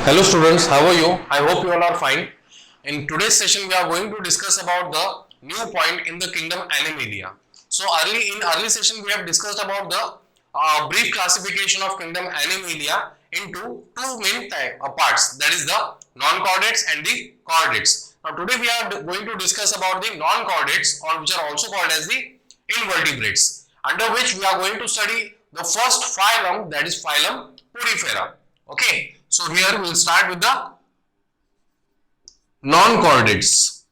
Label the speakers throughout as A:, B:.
A: Hello students, how are you? I hope you all are fine. In today's session, we are going to discuss about the new point in the kingdom Animalia. So in early session, we have discussed about the brief classification of kingdom Animalia into two main parts, that is the non-chordates and the chordates. Now today we are going to discuss about the non-chordates, or which are also called as the invertebrates, under which we are going to study the first phylum, that is phylum Porifera. Okay, so here we will start with the non-chordates.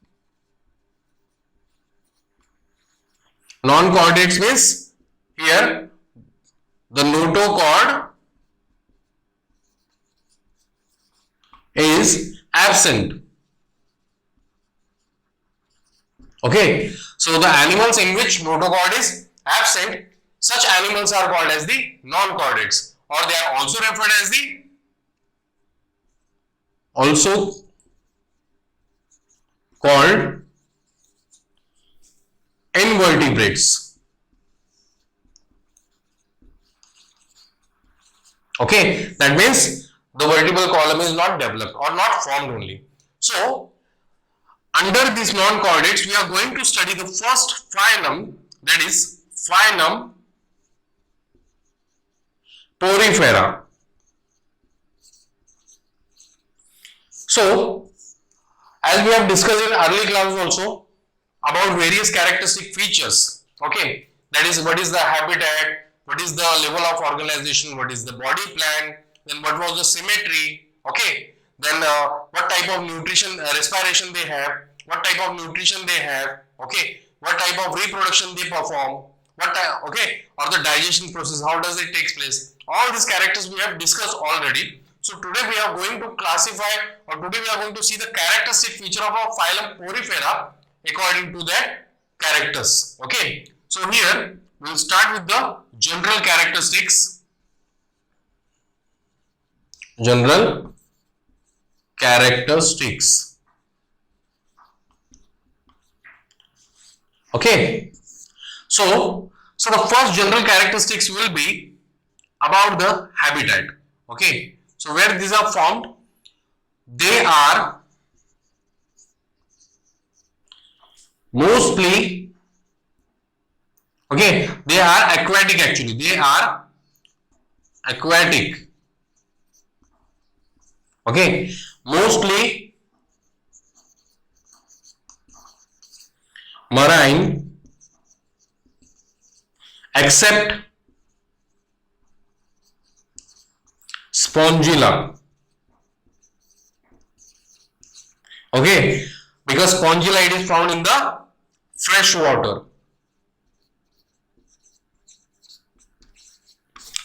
A: Non-chordates means here the notochord is absent. Okay, so the animals in which notochord is absent, such animals are called as the non-chordates, or they are also referred as the called invertebrates. Okay, that means the vertebral column is not developed or not formed only. So under these non-chordates, we are going to study the first phylum, that is phylum Porifera. So, as we have discussed in early class also about various characteristic features, okay, that is what is the habitat, what is the level of organization, what is the body plan, then what was the symmetry, okay, then what type of nutrition, respiration they have, what type of nutrition they have, okay, what type of reproduction they perform, what type, okay, or the digestion process, how does it takes place. All these characters we have discussed already. So today we are going to classify, or today we are going to see the characteristic feature of a phylum Porifera according to that characters. Okay. So here we will start with the general characteristics. General characteristics. Okay. So the first general characteristics will be about the habitat. Okay. So where these are formed, they are mostly, okay, they are aquatic actually, they are aquatic, okay, mostly marine except Spongilla. Okay, because Spongilla it is found in the fresh water.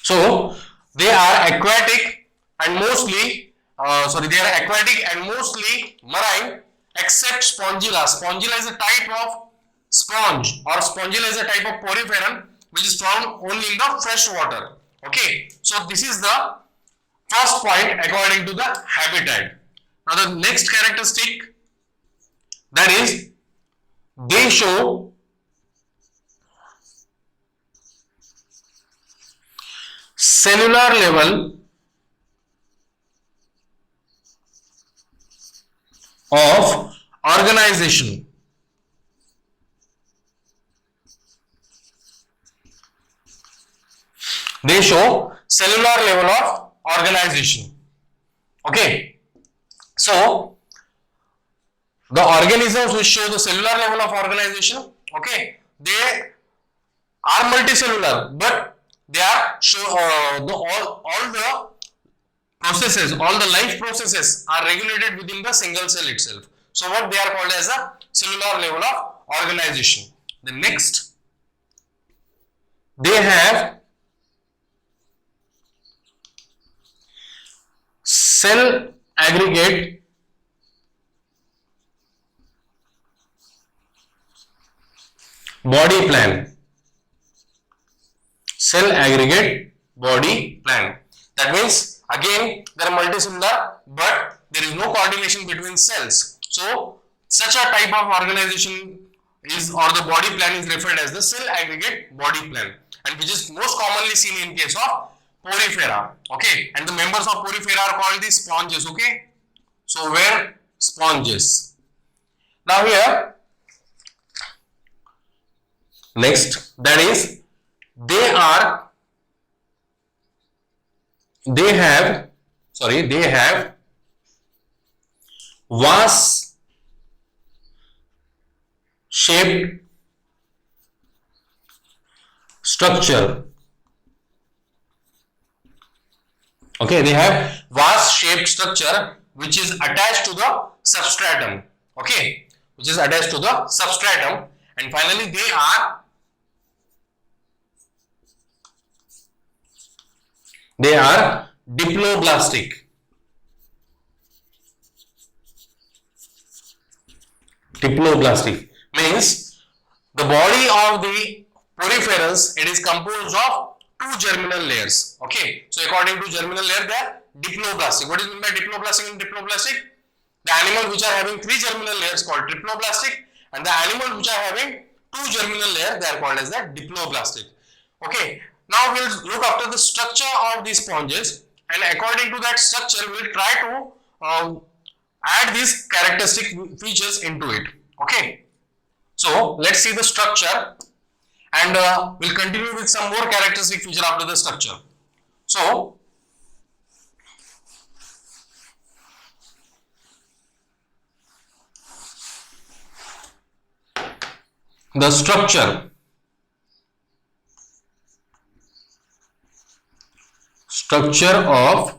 A: So they are aquatic and mostly they are aquatic and mostly marine except Spongilla. Spongilla is a type of sponge, or Spongilla is a type of poriferan which is found only in the fresh water. Okay, so this is the first point according to the habitat. Now the next characteristic, that is they show cellular level of organization. They show cellular level of organization. Okay, so the organisms which show the cellular level of organization, okay, they are multicellular, but they are all the processes, all the life processes are regulated within the single cell itself. So what they are called as a cellular level of organization. The next, they have cell aggregate body plan. Cell aggregate body plan. That means again they are multicellular, but there is no coordination between cells. So such a type of organization is, or the body plan is referred as the cell aggregate body plan, and which is most commonly seen in case of porifera. Okay, and the members of porifera are called the sponges. Okay, so where sponges. Now here, next, that is they have vase shaped structure. Okay, they have vase shaped structure which is attached to the substratum. Okay, which is attached to the substratum, and finally they are diploblastic. Diploblastic means the body of the poriferans, it is composed of two germinal layers. Okay, so according to germinal layer, they are diploblastic. What is meant by diploblastic and diploblastic? The animal which are having three germinal layers called triploblastic, and the animal which are having two germinal layers, they are called as the diploblastic. Okay, now we'll look after the structure of these sponges, and according to that structure, we'll try to add these characteristic features into it. Okay, so let's see the structure, and we'll continue with some more characteristic feature after the structure. So the structure of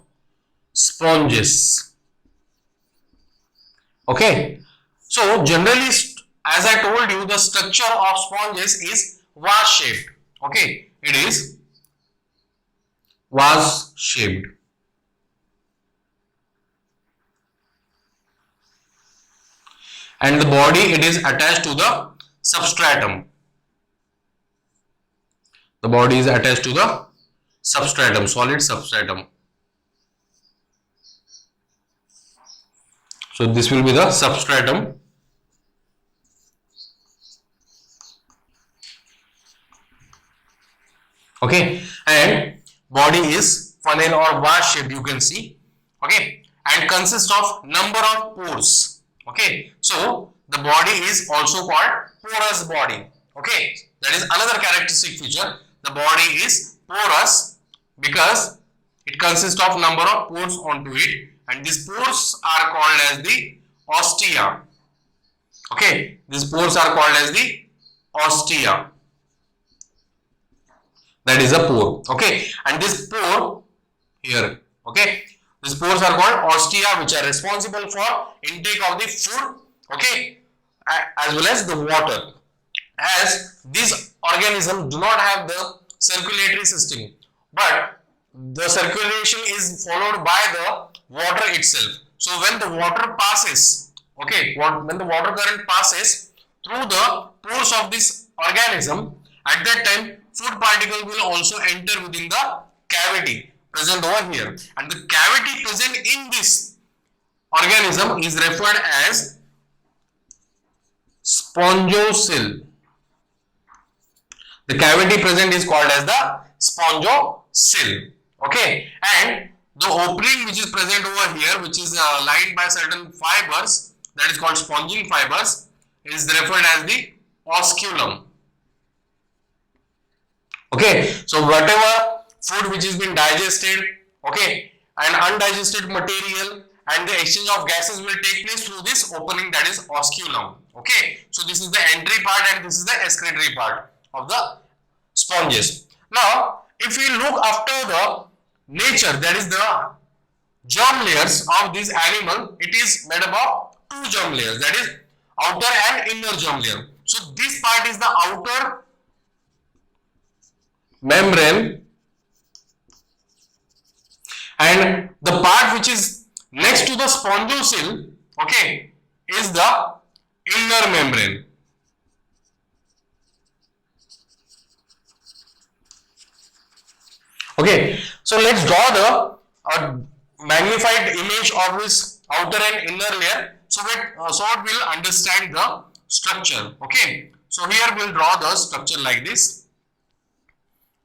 A: sponges. Okay, so generally, as I told you, the structure of sponges is vase shaped. Okay, it is vase shaped. And the body, it is attached to the substratum. The body is attached to the substratum, solid substratum. So this will be the substratum. Okay, and body is funnel or vase shape, you can see. Okay, and consists of number of pores. Okay, so the body is also called porous body. Okay, that is another characteristic feature. The body is porous because it consists of number of pores onto it, and these pores are called as the ostia. Okay, these pores are called as the ostia. That is a pore. Okay, and this pore here, okay, these pores are called ostia, which are responsible for intake of the food, okay, as well as the water. As these organisms do not have the circulatory system, but the circulation is followed by the water itself. So when the water passes, okay, when the water current passes through the pores of this organism, at that time food particle will also enter within the cavity present over here, and the cavity present in this organism is referred as spongocoel. The cavity present is called as the spongocoel. Okay, and the opening which is present over here, which is lined by certain fibers, that is called spongin fibers, is referred as the osculum. Okay, so whatever food which has been digested, okay, and undigested material and the exchange of gases will take place through this opening, that is osculum. Okay, so this is the entry part and this is the excretory part of the sponges. Now, if we look after the nature, that is the germ layers of this animal, it is made up of two germ layers, that is outer and inner germ layer. So this part is the outer membrane, and the part which is next to the spongocoel, okay, is the inner membrane. Okay, so let's draw the magnified image of this outer and inner layer, so that we'll understand the structure. Okay, so here we'll draw the structure like this.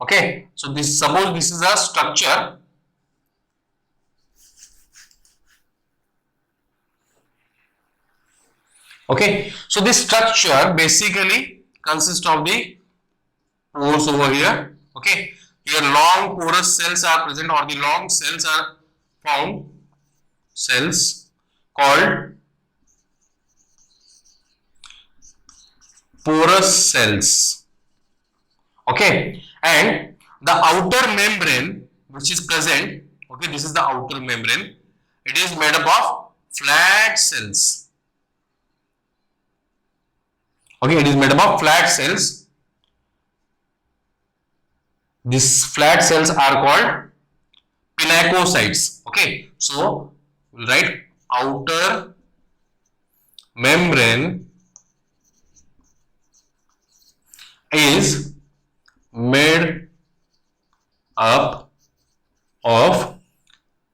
A: Okay, so suppose this is a structure. Okay, so this structure basically consists of the pores over here. Okay, here long porous cells are present, or the long cells are found, cells called porous cells. Okay, and the outer membrane which is present, okay, this is the outer membrane, it is made up of flat cells. Okay, it is made up of flat cells. These flat cells are called pinacocytes. Okay, so we'll write outer membrane is made up of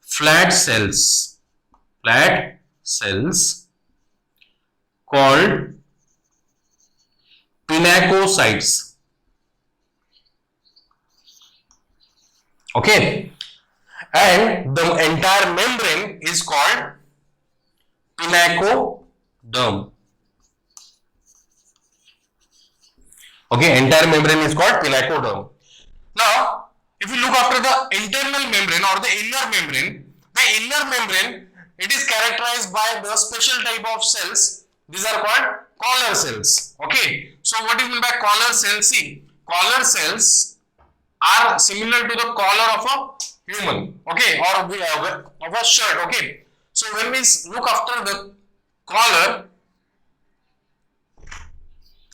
A: flat cells called pinacocytes. Okay, and the entire membrane is called pinacoderm. Okay, entire membrane is called pinacoderm. Now, if you look after the internal membrane or the inner membrane, it is characterized by the special type of cells. These are called collar cells. Okay, so what do you mean by collar cells? See, collar cells are similar to the collar of a human, okay, or of a shirt. Okay, so when we look after the collar,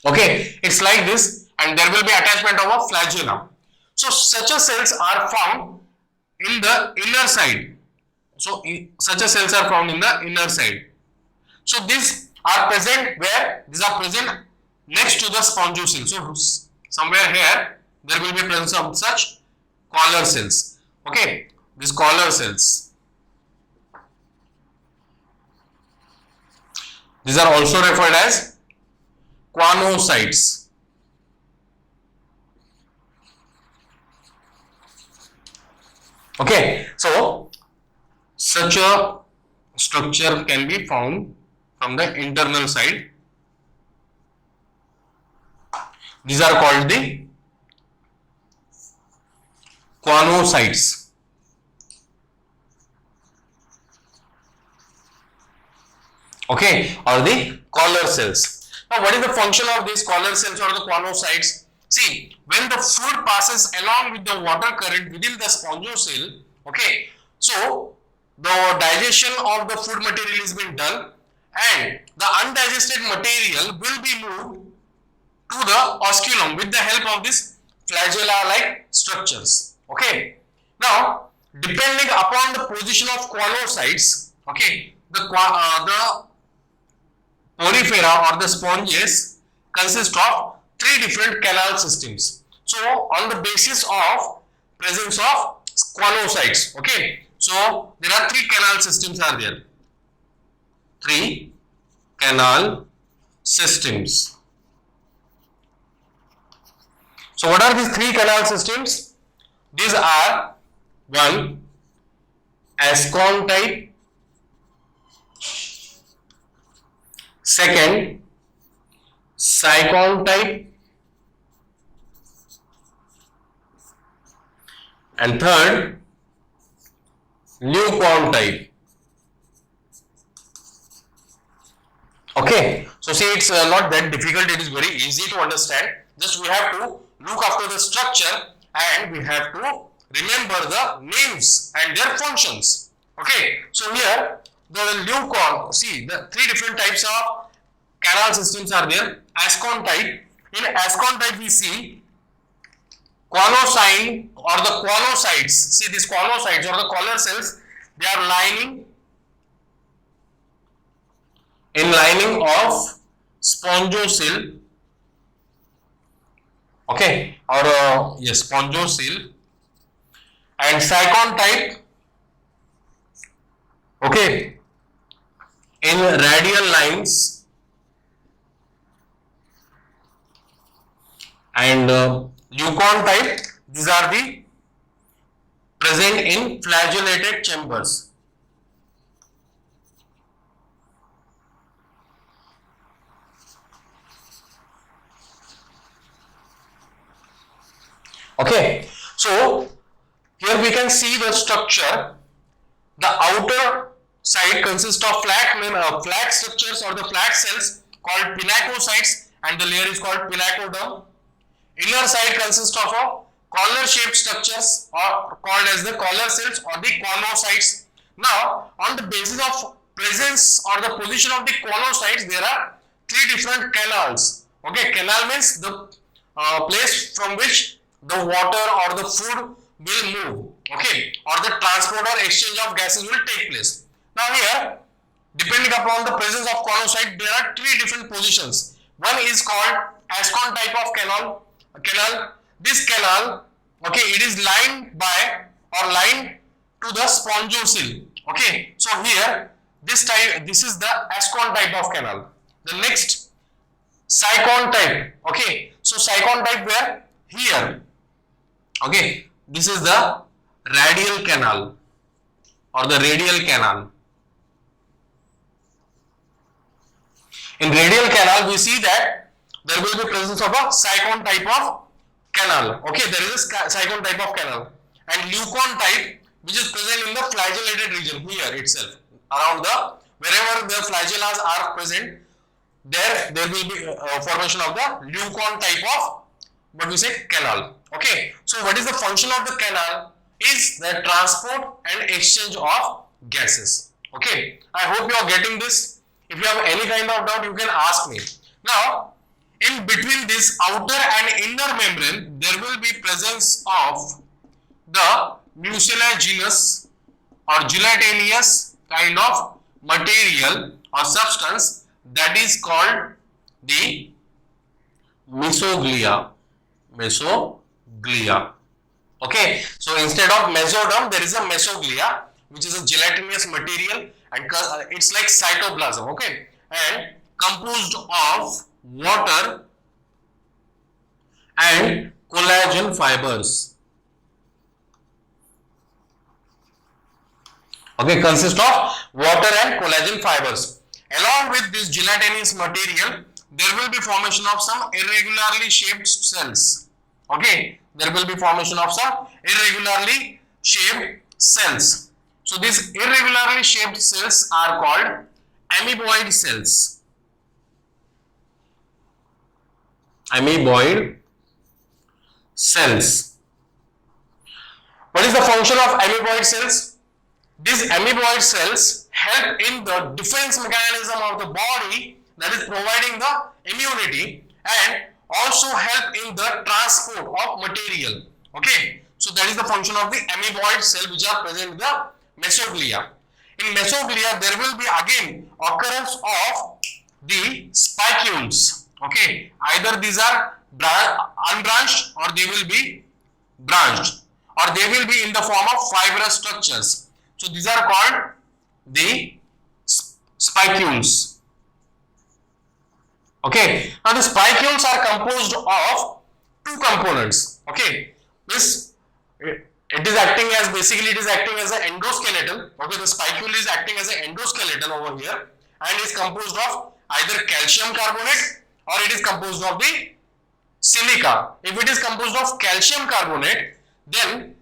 A: okay, it's like this, and there will be attachment of a flagella. So such a cells are found in the inner side. So such a cells are found in the inner side. So these are present where? These are present next to the spongiocele. So somewhere here there will be presence of such collar cells. Okay, these collar cells. These are also referred as choanocytes. Okay, so such a structure can be found from the internal side. These are called the choanocytes. Okay, or the collar cells. Now, what is the function of these collar cells or the choanocytes? See, when the food passes along with the water current within the spongiocele, okay, so the digestion of the food material is being done, and the undigested material will be moved to the osculum with the help of this flagella-like structures. Okay. Now, depending upon the position of choanocytes, okay, the porifera or the sponges consist of three different canal systems. So, on the basis of presence of choanocytes, okay, so there are three canal systems are there. Three canal systems. So, what are these three canal systems? These are: one, Ascon type; second, Sycon type; and third, Leucon type. Okay, so see, it's not that difficult, it is very easy to understand. Just we have to look after the structure and we have to remember the names and their functions. Okay, so here the Leucon, see the three different types of canal systems are there. Ascon type, in Ascon type we see choanocyte or the choanocytes. See, these choanocytes or the collar cells, they are lining of spongiocele, okay, or yes, spongiocele. And Sycon type, okay, in radial lines, and Leucon type, These are the present in flagellated chambers. Okay, so here we can see the structure. The outer side consists of flat structures or the flat cells called pinacocytes, and the layer is called pinacoderm. Inner side consists of a collar shaped structures or called as the collar cells or the conocytes. Now, on the basis of presence or the position of the conocytes, there are three different canals. Okay, canal means the place from which the water or the food will move, okay, or the transport or exchange of gases will take place. Now here, depending upon the presence of conocyte, there are three different positions. One is called Ascon type of canal. This canal, okay, it is lined by or lined to the spongiocele. Okay, so here this is the Ascon type of canal. The next, Sycon type. Okay, so Sycon type where? Here. Okay, this is the radial canal or the radial canal. In radial canal, we see that there will be presence of a Sycon type of canal. Okay, there is a Sycon type of canal, and Leucon type, which is present in the flagellated region here itself, around the wherever the flagellas are present, there will be formation of the Leucon type of what we say canal. Okay, so what is the function of the canal? Is the transport and exchange of gases. Okay, I hope you are getting this. If you have any kind of doubt, you can ask me. Now, in between this outer and inner membrane, there will be presence of the mucilaginous or gelatinous kind of material or substance that is called the mesoglia. Okay, so instead of mesoderm, there is a mesoglia, which is a gelatinous material, and it's like cytoplasm. Okay, and composed of water and collagen fibers. Okay, consist of water and collagen fibers. Along with this gelatinous material, there will be formation of some irregularly shaped cells. Okay, there will be formation of some irregularly shaped cells. So these irregularly shaped cells are called amoeboid cells. Amoeboid cells. What is the function of amoeboid cells? These amoeboid cells help in the defense mechanism of the body, that is providing the immunity, and also help in the transport of material. Okay, so that is the function of the amoeboid cell which are present in the mesoglia. In mesoglia, there will be again occurrence of the spicules. Okay, either these are unbranched or they will be branched, or they will be in the form of fibrous structures. So these are called the spicules. Okay, now the spicules are composed of two components. Okay, it is acting as an endoskeleton. Okay, the spicule is acting as an endoskeleton over here, and is composed of either calcium carbonate or it is composed of the silica. If it is composed of calcium carbonate, then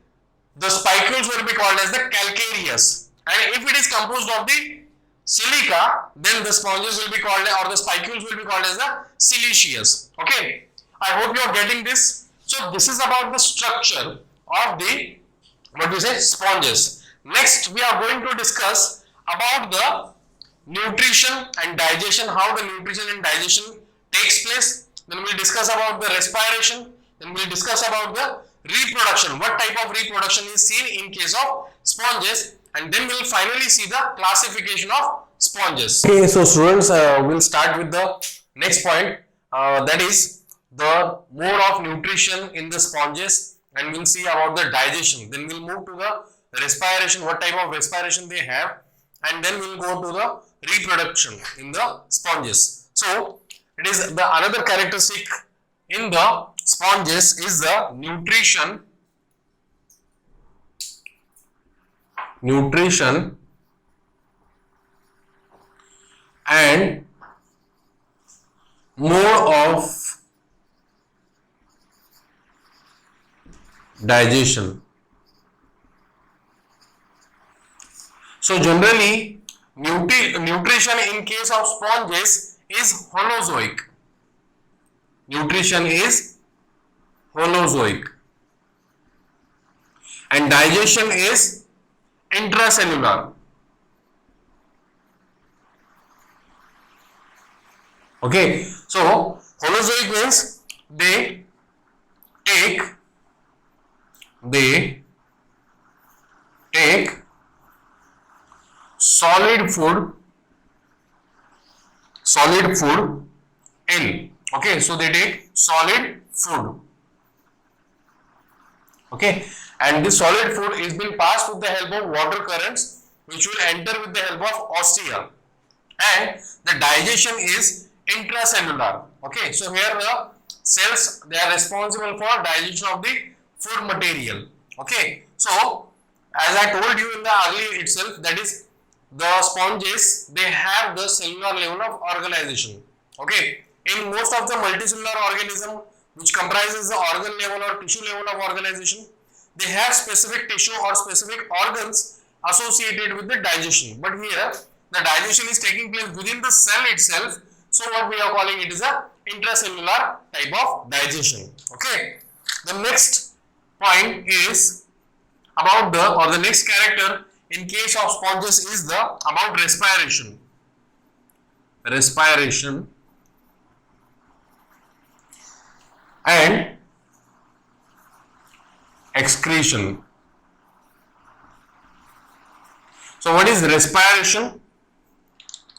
A: the spicules will be called as the calcareous, and if it is composed of the silica, then the sponges will be called, or the spicules will be called as the siliceous. Okay, I hope you are getting this. So this is about the structure of the what we say sponges. Next, we are going to discuss about the nutrition and digestion, how the nutrition and digestion takes place. Then we will discuss about the respiration. Then we will discuss about the reproduction, what type of reproduction is seen in case of sponges, and then we will finally see the classification of sponges. Okay, so students, we'll start with the next point, that is the mode of nutrition in the sponges, and we'll see about the digestion. Then we'll move to the respiration, what type of respiration they have, and then we'll go to the reproduction in the sponges. So it is the another characteristic in the sponges is the nutrition nutrition and mode of digestion. So generally nutrition in case of sponges is holozoic. Nutrition is holozoic and digestion is intracellular. Okay, so holozoic means they take solid food in. Okay, so they take solid food. Okay, and this solid food is being passed with the help of water currents, which will enter with the help of ostia, and the digestion is intracellular. Okay, so here the cells, they are responsible for digestion of the food material. Okay, so as I told you in the early itself, that is the sponges, they have the cellular level of organization. Okay, in most of the multicellular organism which comprises the organ level or tissue level of organization, they have specific tissue or specific organs associated with the digestion. But here the digestion is taking place within the cell itself, so what we are calling it is a intracellular type of digestion. Okay, the next point is about the next character in case of sponges is the about respiration and excretion. So what is respiration?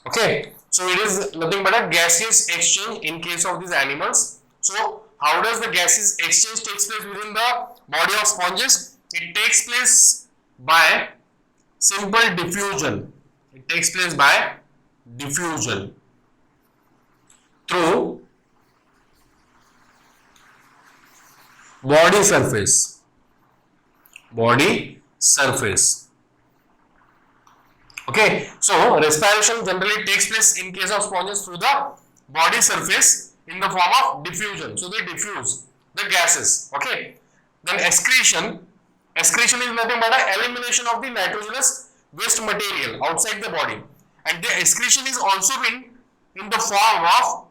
A: Okay, so it is nothing but a gaseous exchange in case of these animals. So how does the gaseous exchange takes place within the body of sponges? It takes place by simple diffusion. It takes place by diffusion through body surface. Okay, so respiration generally takes place in case of sponges through the body surface in the form of diffusion. So they diffuse the gases. Okay, then excretion is nothing but an elimination of the nitrogenous waste material outside the body, and the excretion is also in the form of,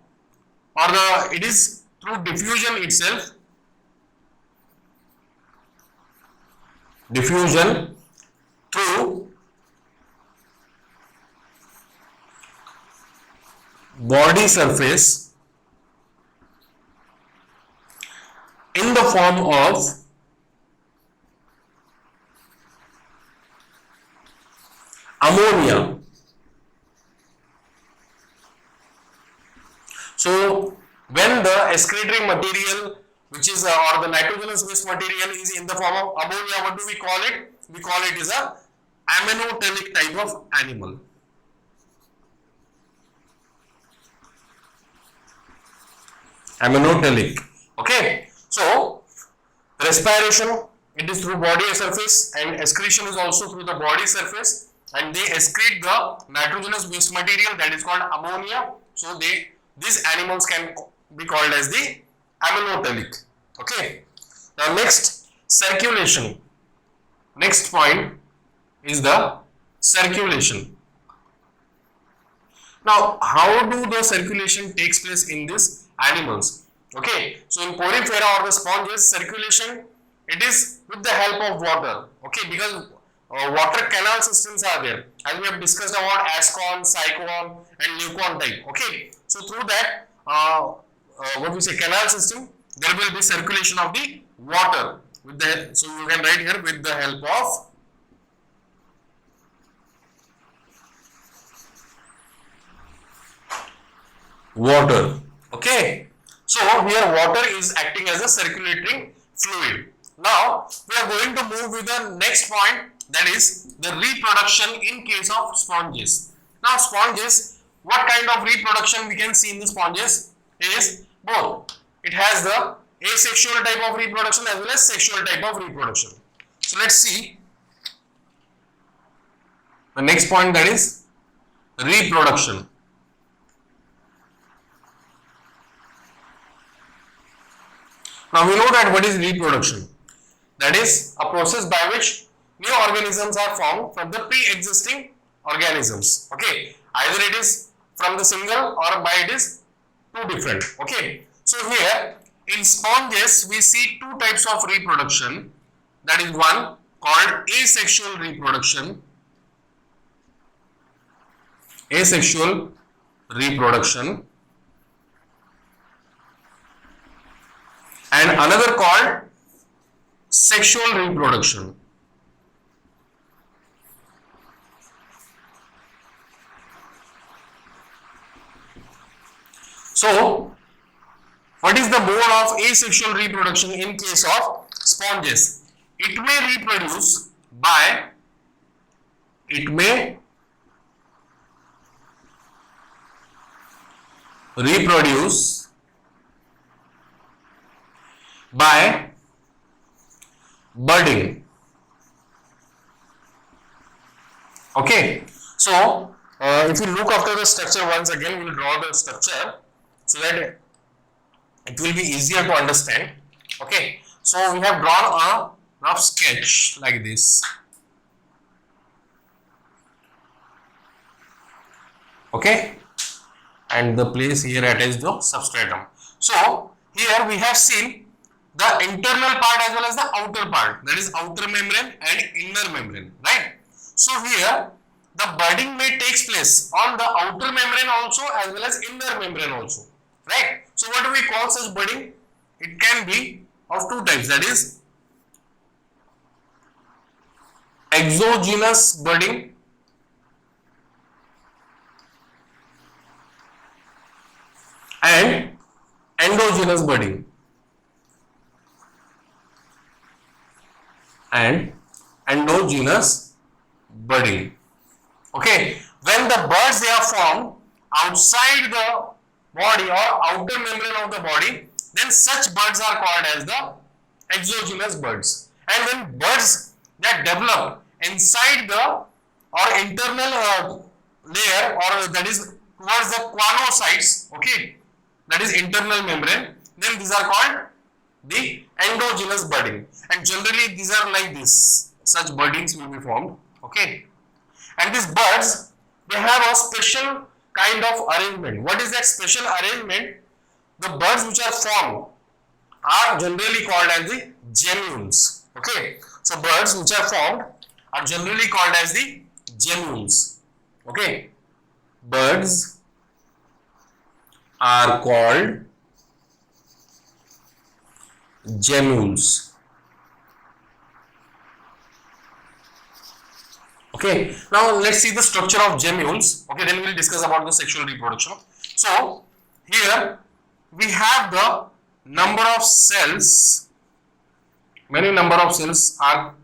A: or it is through diffusion itself. Diffusion through body surface in the form of ammonia. So when the excretory material, which is or the nitrogenous waste material, is in the form of ammonia, what do we call it? We call it is a aminotelic type of animal. Aminotelic. Okay, so respiration, it is through body surface, and excretion is also through the body surface, and they excrete the nitrogenous waste material, that is called ammonia. So these animals can be called as the aminotelic. Okay, now next, circulation. Next point is the circulation. Now how do the circulation takes place in these animals? Okay, so in porifera or the sponges, circulation, it is with the help of water. Okay, because water canal systems are there, as we have discussed about Ascon, Cyclone and Leucon type. Okay, so through that what we say canal system, there will be circulation of the water with the, so you can write here with the help of water. Okay, so here water is acting as a circulating fluid. Now we are going to move with the next point, that is the reproduction in case of sponges. Now sponges, what kind of reproduction we can see in the sponges is both. It has the asexual type of reproduction as well as sexual type of reproduction. So let's see. The next point, that is reproduction. Now we know that what is reproduction. That is a process by which new organisms are formed from the pre-existing organisms. Okay, either it is from the single or by it is two different. Okay, so here in sponges we see two types of reproduction. That is one called asexual reproduction. Asexual reproduction, and another called sexual reproduction. So, what is the mode of asexual reproduction in case of sponges? It may reproduce by budding. Okay, so if you look after the structure once again, we will draw the structure so that it will be easier to understand. Okay, so we have drawn a rough sketch like this. Okay, and the place here attached the substratum. So here we have seen the internal part as well as the outer part, that is outer membrane and inner membrane, right? So here the budding may takes place on the outer membrane also as well as inner membrane also, right? So what do we call such budding? It can be of two types, that is exogenous budding and endogenous budding. And endogenous budding. Okay, when the buds they are formed outside the body or outer membrane of the body, then such buds are called as the exogenous buds. And when buds that develop inside the or internal layer, or that is towards the choanocytes, okay, that is internal membrane, then these are called the endogenous budding, and generally these are like this, such buddings will be formed. Okay, and these buds, they have a special kind of arrangement. What is that special arrangement? The buds which are formed are generally called as the gemmules. Okay, so buds which are formed are generally called as the gemmules. Okay, buds are called gemmules. Okay, now let's see the structure of gemmules. Okay, then we will discuss about the sexual reproduction. So here we have the number of cells. Many number of cells are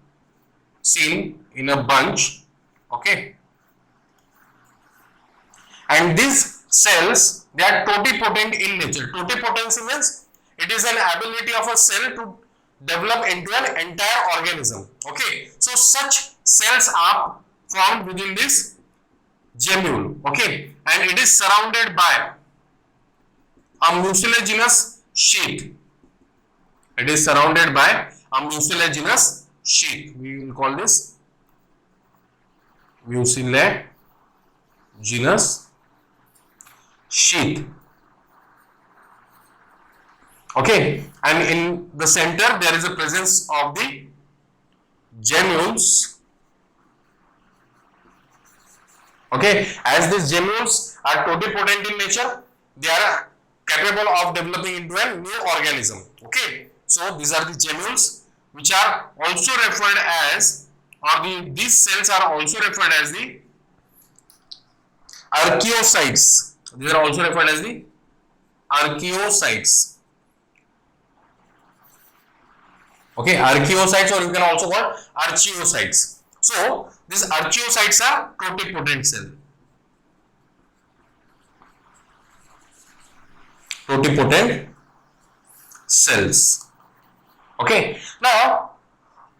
A: seen in a bunch. Okay, and these cells, they are totipotent in nature. Totipotency means it is an ability of a cell to develop into an entire organism. Okay, so such cells are formed within this gemmule. Okay, and it is surrounded by a mucilaginous sheath. It is surrounded by a mucilaginous sheath. We will call this mucilaginous sheath. Okay, and in the center there is a presence of the gemmules. Okay, as these gemmules are totipotent in nature, they are capable of developing into a new organism. Okay, so these are the gemmules which are also referred as, or these cells are also referred as the archaeocytes. These are also referred as the archaeocytes. Okay, archaeocytes, or you can also call archaeocytes. So these archaeocytes are totipotent cells. Totipotent cells. Okay. Now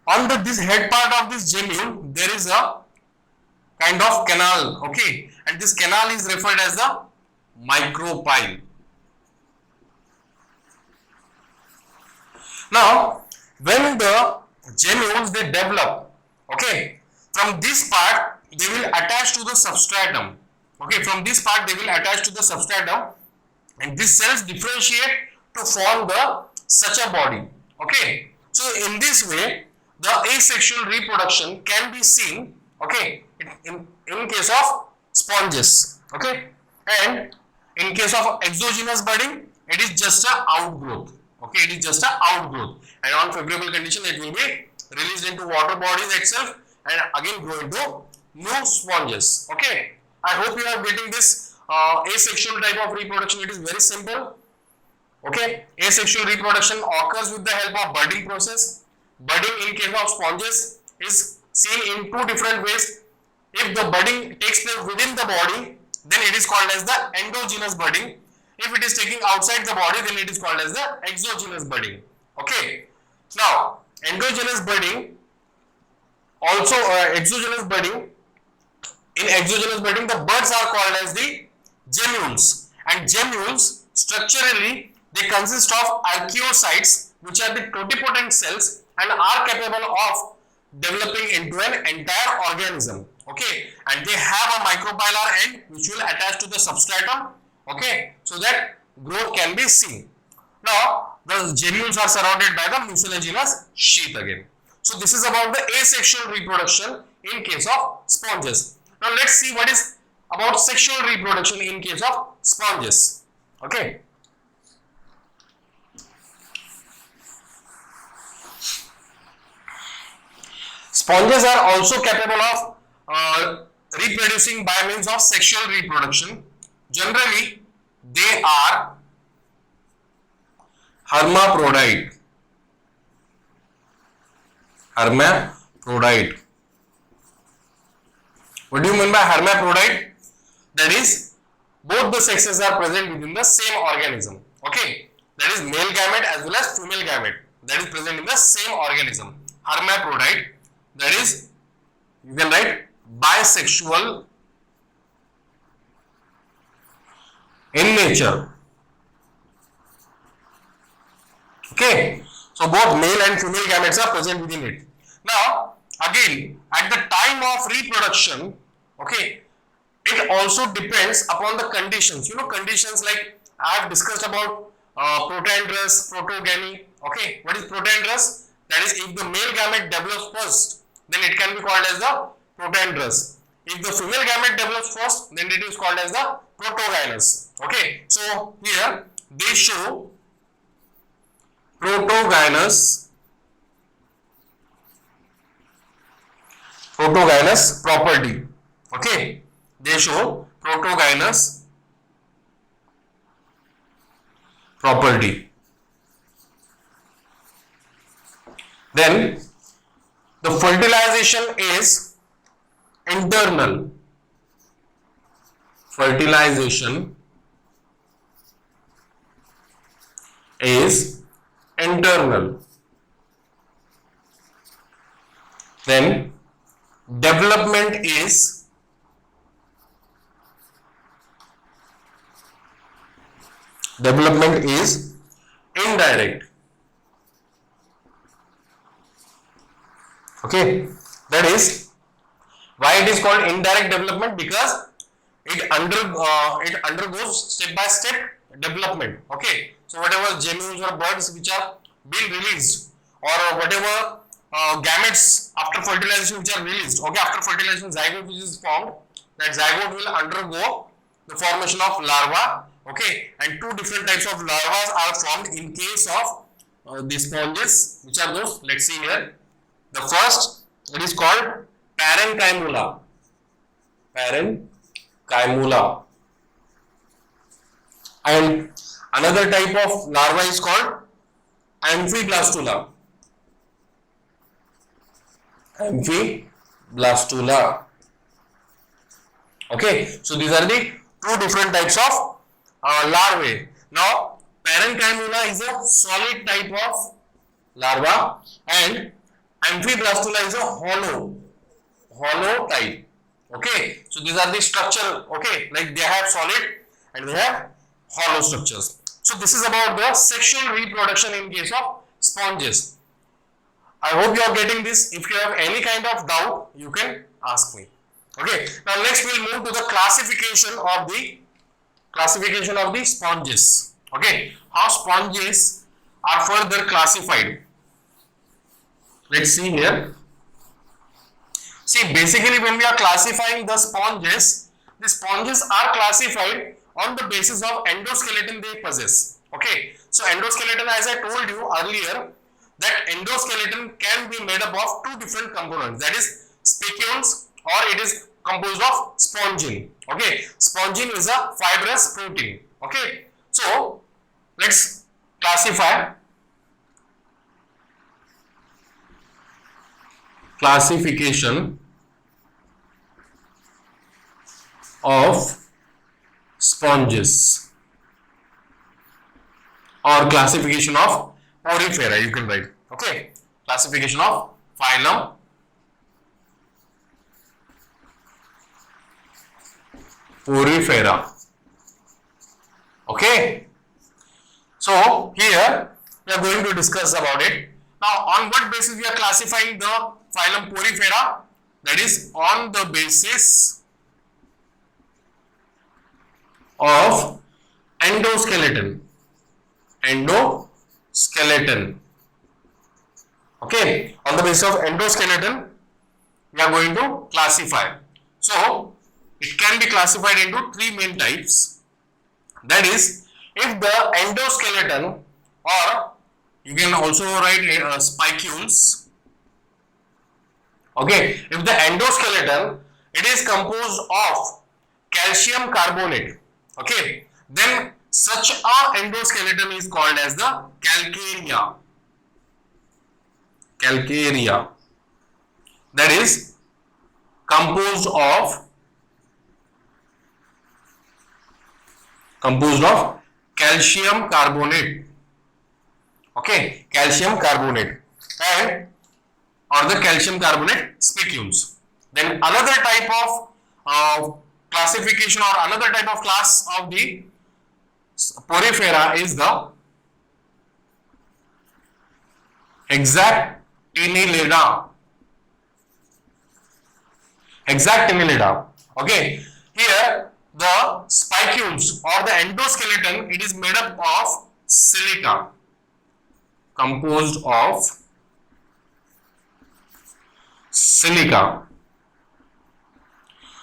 A: on this head part of this gemmule, there is a kind of canal, okay, and this canal is referred as the micropyle. Now, when the gemmules they develop, okay, from this part they will attach to the substratum. Okay, from this part they will attach to the substratum, and these cells differentiate to form the such a body. Okay, so in this way the asexual reproduction can be seen, okay, in case of sponges, okay, and in case of exogenous budding it is just a outgrowth. Okay, it is just a outgrowth, and on favorable condition it will be released into water bodies itself and again grow into new sponges. Okay, I hope you are getting this asexual type of reproduction. It is very simple. Okay, asexual reproduction occurs with the help of budding process. Budding in case of sponges is seen in two different ways. If the budding takes place within the body, then it is called as the endogenous budding. If it is taking outside the body, then it is called as the exogenous budding. Okay. Now, endogenous budding, also exogenous budding. In exogenous budding, the buds are called as the gemmules, and gemmules structurally they consist of archaeocytes, which are the totipotent cells and are capable of developing into an entire organism. Okay, and they have a micropylar end which will attach to the substratum. Okay, so that growth can be seen. Now, the gemmules are surrounded by the mucilaginous sheath again. So, this is about the asexual reproduction in case of sponges. Now, let's see what is about sexual reproduction in case of sponges. Okay. Sponges are also capable of reproducing by means of sexual reproduction. Generally, they are hermaphrodite. Hermaphrodite. What do you mean by hermaphrodite? That is, both the sexes are present within the same organism. Okay, that is male gamete as well as female gamete. That is present in the same organism. Hermaphrodite. That is, you can write bisexual in nature. Okay, so both male and female gametes are present within it. Now, again, at the time of reproduction, okay, it also depends upon the conditions. You know, conditions like I have discussed about protandrous, protogamy. Okay, what is protandrous? That is, if the male gamete develops first, then it can be called as the protandrous. If the female gamete develops first, then it is called as the protogynous. Okay, so here they show protogynous property. Okay, they show protogynous property. Then the fertilization is internal. Fertilization is internal. Then development is indirect. Okay, that is why it is called indirect development, because it undergoes step by step development. Okay, so whatever gemmules or buds which are being released, or whatever gametes after fertilization which are released, okay, after fertilization zygote which is formed, that zygote will undergo the formation of larva. Okay, and two different types of larvae are formed in case of the sponges. Which are those? Let's see here. The first, it is called parenchyma. Parenchyma. And another type of larva is called amphiblastula. Amphiblastula. Okay, so these are the two different types of larvae. Now, parenchyma is a solid type of larva, and amphiblastula is a hollow type. Okay, so these are the structure. Okay, like they have solid and they have hollow structures. So this is about the sexual reproduction in case of sponges. I hope you are getting this. If you have any kind of doubt, you can ask me. Okay. Now next we'll move to the classification of the sponges. Okay. How sponges are further classified. Let's see here. See, basically when we are classifying the sponges are classified on the basis of endoskeleton they possess. Okay. So endoskeleton, as I told you earlier, that endoskeleton can be made up of two different components, that is spicules or it is composed of spongin. Okay, spongin is a fibrous protein. Okay, so let's classify. Classification of sponges or classification of Porifera, you can write. Okay, classification of phylum Porifera. Okay, so here we are going to discuss about it. Now, on what basis we are classifying the phylum Porifera? That is on the basis of endoskeleton. Endoskeleton. Okay, on the basis of endoskeleton, we are going to classify. So, it can be classified into three main types. That is, if the endoskeleton, or you can also write spicules. Okay, if the endoskeleton, it is composed of calcium carbonate. Okay, then such a endoskeleton is called as the calcarea. Calcarea. That is composed of calcium carbonate. Okay, calcium carbonate and or the calcium carbonate spicules. Then another type of classification or another type of class of the Porifera is the Hexactinellida. Hexactinellida. Okay, here the spicules or the endoskeleton, it is made up of silica, composed of silica.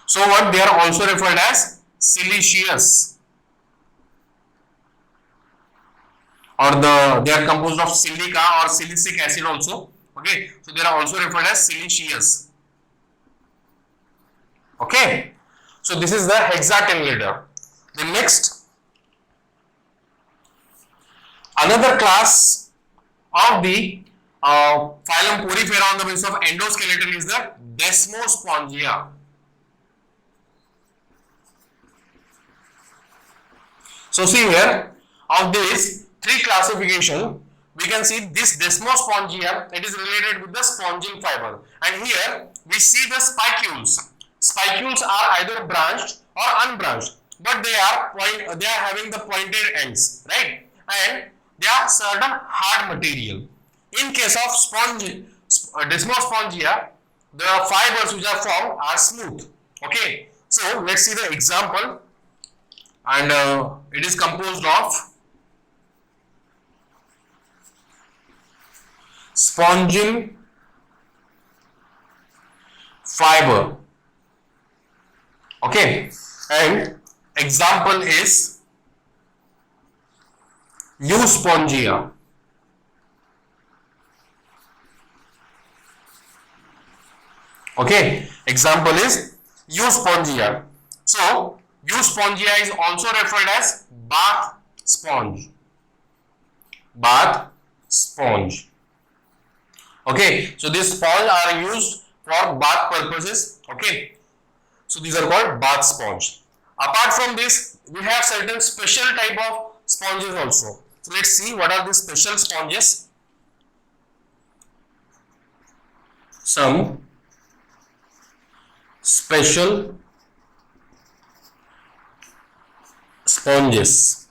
A: So what they are also referred as siliceous, or they are composed of silica or silicic acid also. Okay, so they are also referred as siliceous. Okay, so this is the Hexactinellida. The next, another class of the phylum Porifera on the basis of endoskeleton is the Desmospongia. So see here, of these three classification, we can see this Desmospongia, it is related with the spongin fiber, and here we see the spicules. Spicules are either branched or unbranched, but they are having the pointed ends, right? And they are certain hard material. In case of Desmospongia, the fibers which are formed are smooth. Okay, so let's see the example, and it is composed of spongin fiber. Okay, and example is Euspongia. Okay, example is Euspongia. So Euspongia is also referred as bath sponge. Bath sponge. Okay, so these sponge are used for bath purposes. Okay, so these are called bath sponge. Apart from this, we have certain special type of sponges also. So let's see what are the special sponges. Some special sponges.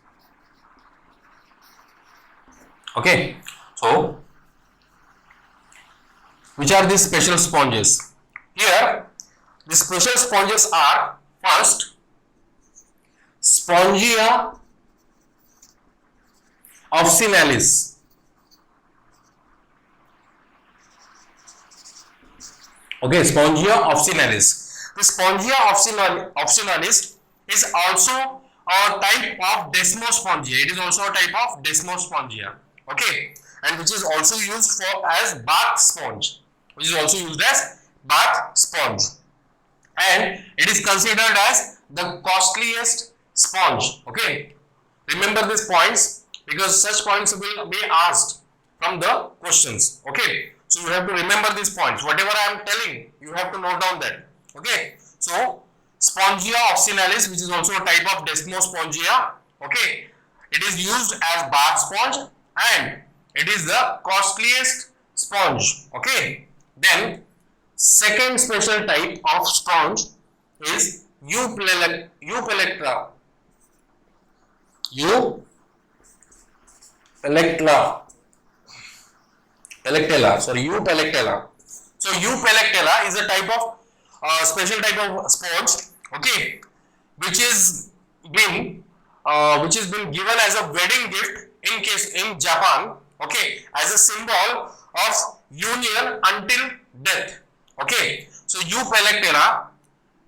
A: Okay, so which are these special sponges? Here, the special sponges are first Spongia officinalis. Okay, Spongia officinalis. The Spongia officinalis is also a type of desmospongia. It is also a type of desmospongia. Okay, and which is also used for as bath sponge. Which is also used as bath sponge, and it is considered as the costliest sponge. Okay, remember these points because such points will be asked from the questions. Okay, so you have to remember these points. Whatever I am telling, you have to note down that. Okay, so Spongia officinalis, which is also a type of desmospongia. Okay, it is used as bath sponge and it is the costliest sponge. Okay, then second special type of sponge is Eupalectra. Eupalectella. So Eupalectella is a type of special type of sponge. Okay, which is been given as a wedding gift in Japan. Okay, as a symbol of union until death. Okay, so Eupalectella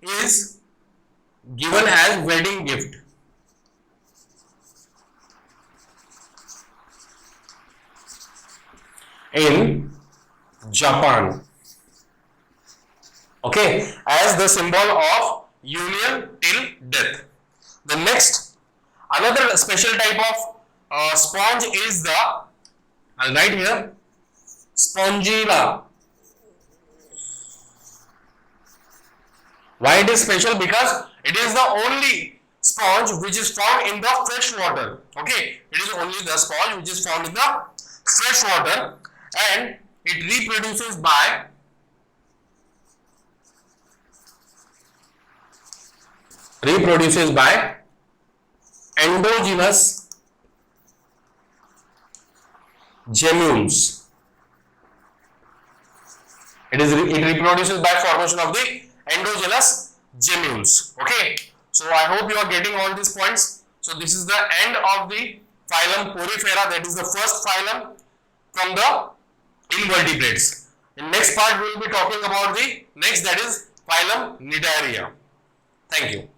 A: is given as wedding gift in Japan. Okay, as the symbol of union till death. The next, another special type of sponge is the, I'll write here, Spongilla. Why it is special? Because it is the only sponge which is found in the fresh water. Okay, it is only the sponge which is found in the fresh water, and it reproduces by endogenous gemmules. It reproduces by formation of the endogenous gemmules. Okay, so I hope you are getting all these points. So this is the end of the phylum Porifera, that is the first phylum from the invertebrates. In next part we will be talking about the next, that is phylum Cnidaria. Thank you.